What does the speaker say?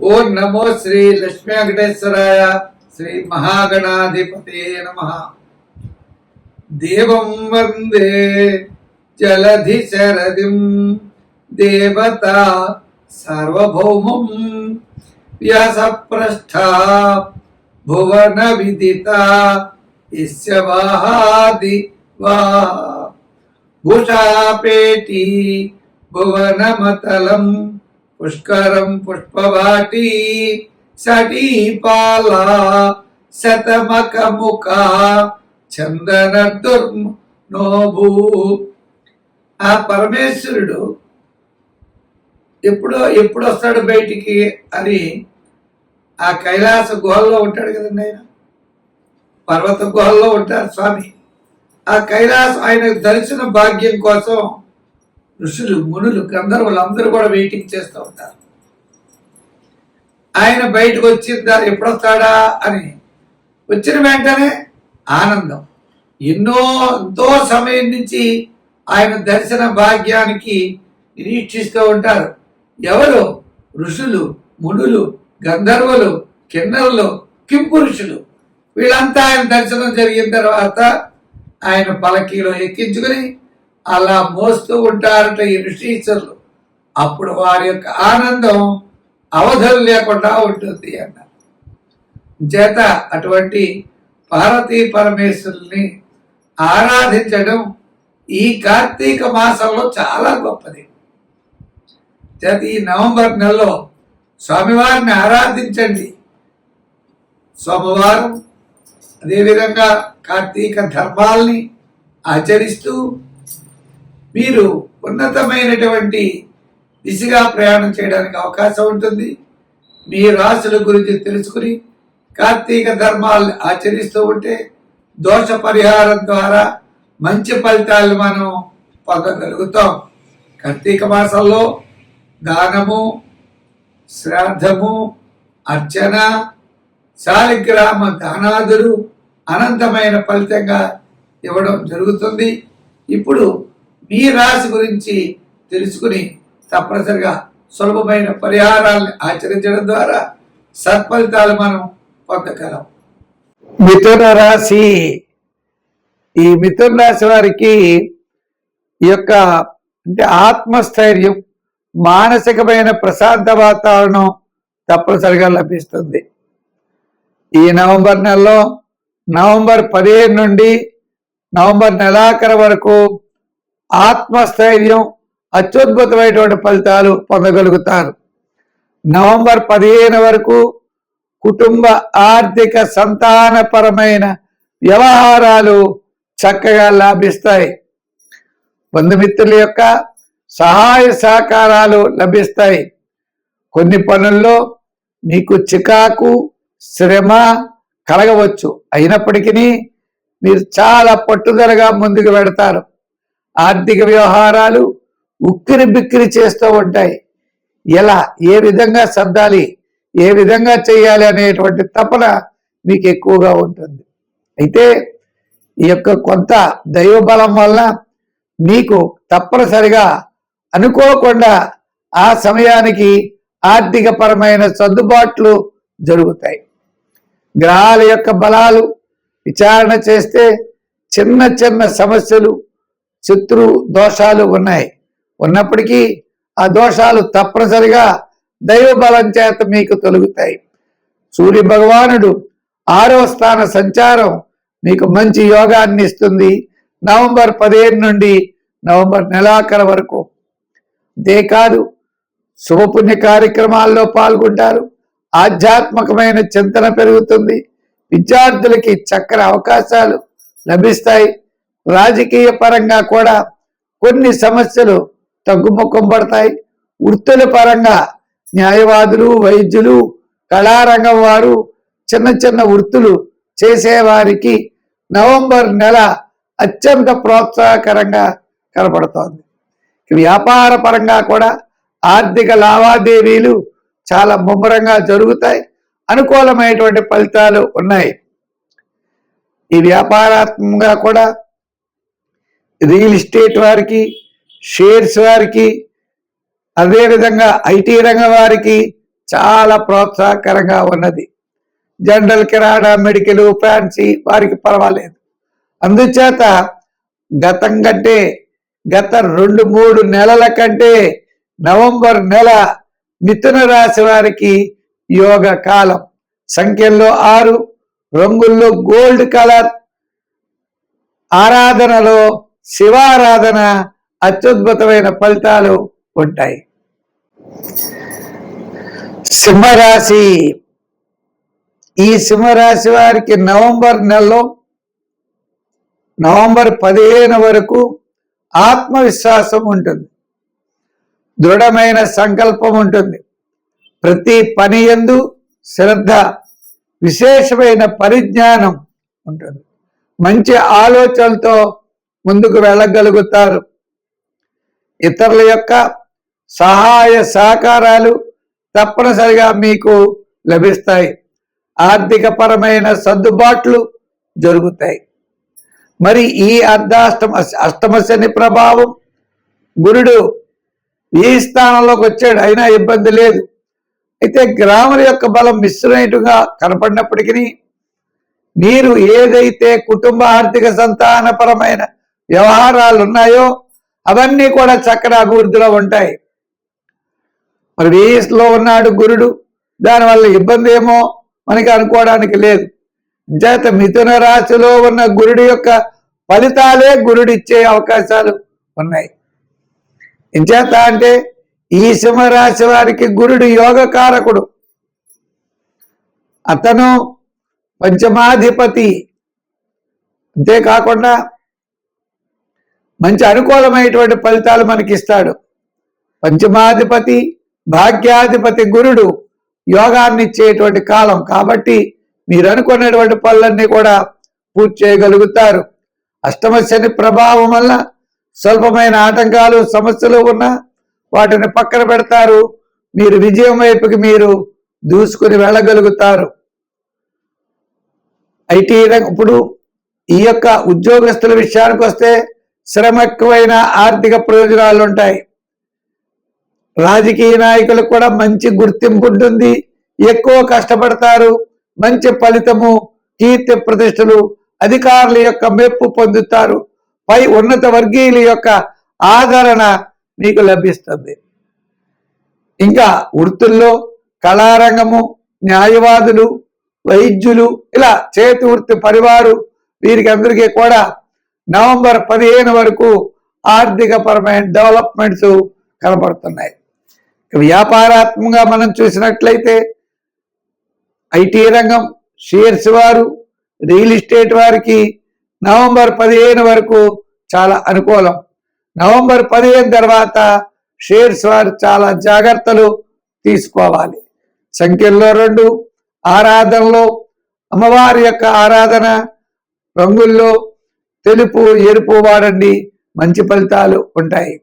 ఓం నమో శ్రీ లక్ష్మీ వెంకటేశ్వరాయ శ్రీ మహాగణాధిపతే నమః. దేవం వందే జలధి శరదిం దేవత సార్వభౌమం వ్యాసప్రస్థ భువన విదిత యస్య వాహాది భూషాపేటి భువనమతలం పుష్కరం పుష్పవాటి సటీపాల శతమకముఖ చందన దుర్నోభూ. ఆ పరమేశ్వరుడు ఎప్పుడు వస్తాడు బయటికి అని ఆ కైలాస గుహల్లో ఉంటాడు కదండి. ఆయన పర్వత గుహల్లో ఉంటారు స్వామి. ఆ కైలాసం ఆయన దర్శన భాగ్యం కోసం ఋషులు, మునులు, గంధర్వులు అందరూ కూడా వెయిటింగ్ చేస్తూ ఉంటారు. ఆయన బయటకు వచ్చిందా, ఎప్పుడొస్తాడా అని. వచ్చిన వెంటనే ఆనందం. ఎంతో సమయం నుంచి ఆయన దర్శన భాగ్యానికి నిరీక్షిస్తూ ఉంటారు. ఎవరు? ఋషులు, మునులు, గంధర్వులు, కిన్నరులు, కింపురుషులు. వీళ్ళంతా ఆయన దర్శనం జరిగిన తర్వాత ఆయన పలకీలో ఎక్కించుకుని అలా మోస్తూ ఉంటారట ఈ ఋషీశ్వరులు. అప్పుడు వారి యొక్క ఆనందం అవధులు లేకుండా ఉంటుంది అన్నారు. చేత అటువంటి పార్వతీ పరమేశ్వరుల్ని ఆరాధించడం ఈ కార్తీక మాసంలో చాలా గొప్పది. చేత ఈ నవంబర్ నెలలో స్వామివారిని ఆరాధించండి. సోమవారం అదేవిధంగా కార్తీక ధర్మాల్ని ఆచరిస్తూ మీరు ఉన్నతమైనటువంటి దిశగా ప్రయాణం చేయడానికి అవకాశం ఉంటుంది. మీ రాశుల గురించి తెలుసుకుని కార్తీక ధర్మాలను ఆచరిస్తూ ఉంటే దోష పరిహారం ద్వారా మంచి ఫలితాలు మనం పొందగలుగుతాం. కార్తీక మాసంలో దానము, శ్రాద్ధము, అర్చన, శాలిగ్రామ దానాదులు అనంతమైన ఫలితంగా ఇవ్వడం జరుగుతుంది. ఇప్పుడు మీ రాశి గురించి తెలుసుకుని తప్పనిసరిగా సులభమైన పరిహారాలను ఆచరించడం ద్వారా సత్ఫలితాలు మనం పొందగలం. మిథున రాశి. ఈ మిథున రాశి వారికి ఈ యొక్క అంటే ఆత్మస్థైర్యం, మానసికమైన ప్రశాంత వాతావరణం తప్పనిసరిగా లభిస్తుంది. ఈ నవంబర్ నెలలో నవంబర్ 15 నుండి నవంబర్ నెలాఖరు వరకు ఆత్మస్థైర్యం, అత్యద్భుతమైనటువంటి ఫలితాలు పొందగలుగుతారు. నవంబర్ 15 వరకు కుటుంబ, ఆర్థిక, సంతానపరమైన వ్యవహారాలు చక్కగా లాభిస్తాయి. బంధుమిత్రుల యొక్క సహాయ సహకారాలు లభిస్తాయి. కొన్ని పనుల్లో మీకు చికాకు, శ్రమ కలగవచ్చు. అయినప్పటికీ మీరు చాలా పట్టుదలగా ముందుకు పెడతారు. ఆర్థిక వ్యవహారాలు ఉక్కిరి బిక్కిరి చేస్తూ ఉంటాయి. ఎలా, ఏ విధంగా సర్దాలి, ఏ విధంగా చేయాలి అనేటువంటి తపన మీకు ఎక్కువగా ఉంటుంది. అయితే ఈ యొక్క కొంత దైవబలం వల్ల మీకు తప్పనిసరిగా అనుకోకుండా ఆ సమయానికి ఆర్థిక పరమైన సర్దుబాట్లు జరుగుతాయి. గ్రహాల యొక్క బలాలు విచారణ చేస్తే చిన్న చిన్న సమస్యలు, శత్రు దోషాలు ఉన్నప్పటికీ ఆ దోషాలు తప్పనిసరిగా దైవ బలం చేత మీకు తొలగుతాయి. సూర్య భగవానుడు 6వ స్థాన సంచారం మీకు మంచి యోగాన్ని ఇస్తుంది. నవంబర్ 15 నుండి నవంబర్ నెలాఖరు వరకు. అంతేకాదు శుభపుణ్య కార్యక్రమాల్లో పాల్గొంటారు. ఆధ్యాత్మికమైన చింతన పెరుగుతుంది. విద్యార్థులకి చక్కని అవకాశాలు లభిస్తాయి. రాజకీయ పరంగా కూడా కొన్ని సమస్యలు తగ్గుముఖం పడతాయి. వృత్తుల పరంగా న్యాయవాదులు, వైద్యులు, కళారంగం వారు, చిన్న చిన్న వృత్తులు చేసేవారికి నవంబర్ నెల అత్యంత ప్రోత్సాహకరంగా కనపడుతోంది. వ్యాపార పరంగా కూడా ఆర్థిక లావాదేవీలు చాలా ముమ్మరంగా జరుగుతాయి. అనుకూలమైనటువంటి ఫలితాలు ఉన్నాయి. ఈ వ్యాపారాత్మకంగా కూడా రియల్ ఎస్టేట్ వారికి, షేర్స్ వారికి, అదేవిధంగా ఐటీ రంగం వారికి చాలా ప్రోత్సాహకరంగా ఉన్నది. జనరల్ కిరాణా, మెడికల్, ఫ్యాన్సీ వారికి పర్వాలేదు. అందుచేత గతం కంటే గత 2-3 నెలల కంటే నవంబర్ నెల మిథున రాశి వారికి యోగ కాలం. సంఖ్యల్లో 6, రంగుల్లో గోల్డ్ కలర్, ఆరాధనలో శివారాధన అత్యద్భుతమైన ఫలితాలు ఉంటాయి. సింహరాశి. ఈ సింహరాశి వారికి నవంబర్ నెలలో నవంబర్ 15 వరకు ఆత్మవిశ్వాసం ఉంటుంది, దృఢమైన సంకల్పం ఉంటుంది, ప్రతి పని యందు శ్రద్ధ, విశేషమైన పరిజ్ఞానం ఉంటుంది, మంచి ఆలోచనలతో ముందుకు వెళ్ళగలుగుతారు. ఇతరుల యొక్క సహాయ సహకారాలు తప్పనిసరిగా మీకు లభిస్తాయి. ఆర్థిక పరమైన సర్దుబాట్లు జరుగుతాయి. మరి ఈ అష్టమ శని ప్రభావం, గురుడు ఈ స్థానంలోకి వచ్చాడు, అయినా ఇబ్బంది లేదు. అయితే గ్రాముల యొక్క బలం మిశ్రమైనట్టుగా కనపడినప్పటికీ మీరు ఏదైతే కుటుంబ ఆర్థిక సంతానపరమైన వ్యవహారాలు ఉన్నాయో అవన్నీ కూడా చక్కటి అభివృద్ధిలో ఉంటాయి. మరి వేస్లో ఉన్నాడు గురుడు, దానివల్ల ఇబ్బంది ఏమో మనకి అనుకోవడానికి లేదు. చేత మిథున రాశిలో ఉన్న గురుడి యొక్క ఫలితాలే గురుడు ఇచ్చే అవకాశాలు ఉన్నాయి. ఇంచేత అంటే ఈ సింహరాశి వారికి గురుడు యోగకారకుడు, అతను పంచమాధిపతి. అంతేకాకుండా మంచి అనుకూలమైనటువంటి ఫలితాలు మనకి ఇస్తాడు. పంచమాధిపతి, భాగ్యాధిపతి గురుడు యోగాన్ని ఇచ్చేటువంటి కాలం కాబట్టి మీరు అనుకున్నటువంటి పనులన్నీ కూడా పూర్తి చేయగలుగుతారు. అష్టమ శని ప్రభావం వల్ల స్వల్పమైన ఆటంకాలు, సమస్యలు ఉన్నా వాటిని పక్కన పెడతారు. మీరు విజయం వైపుకి మీరు దూసుకుని వెళ్ళగలుగుతారు. ఐటీ రంగం, ఇప్పుడు ఈ యొక్క ఉద్యోగస్తుల విషయానికి వస్తే శ్రమ ఎక్కువైన ఆర్థిక ప్రయోజనాలు ఉంటాయి. రాజకీయ నాయకులకు కూడా మంచి గుర్తింపు ఉంటుంది, ఎక్కువ కష్టపడతారు, మంచి ఫలితము, కీర్తి ప్రతిష్టలు, అధికారుల యొక్క మెప్పు పొందుతారు, పై ఉన్నత వర్గీయుల యొక్క ఆదరణ మీకు లభిస్తుంది. ఇంకా వృత్తుల్లో కళారంగము, న్యాయవాదులు, వైద్యులు, ఇలా చేతి వృత్తి పరివారు వీరికి అందరికీ కూడా నవంబర్ 15 వరకు ఆర్థిక పరమైన డెవలప్మెంట్స్ కనపడుతున్నాయి. వ్యాపారాత్మకంగా మనం చూసినట్లయితే ఐటీ రంగం, షేర్స్ వారు, రియల్ ఎస్టేట్ వారికి నవంబర్ 15 వరకు చాలా అనుకూలం. నవంబర్ 15 తర్వాత షేర్స్ వారు చాలా జాగ్రత్తలు తీసుకోవాలి. సంఖ్యల్లో 2, ఆరాధనలో అమ్మవారి యొక్క ఆరాధన, రంగుల్లో తెలుపు, ఎరుపు వాడండి, మంచి ఫలితాలు ఉంటాయి.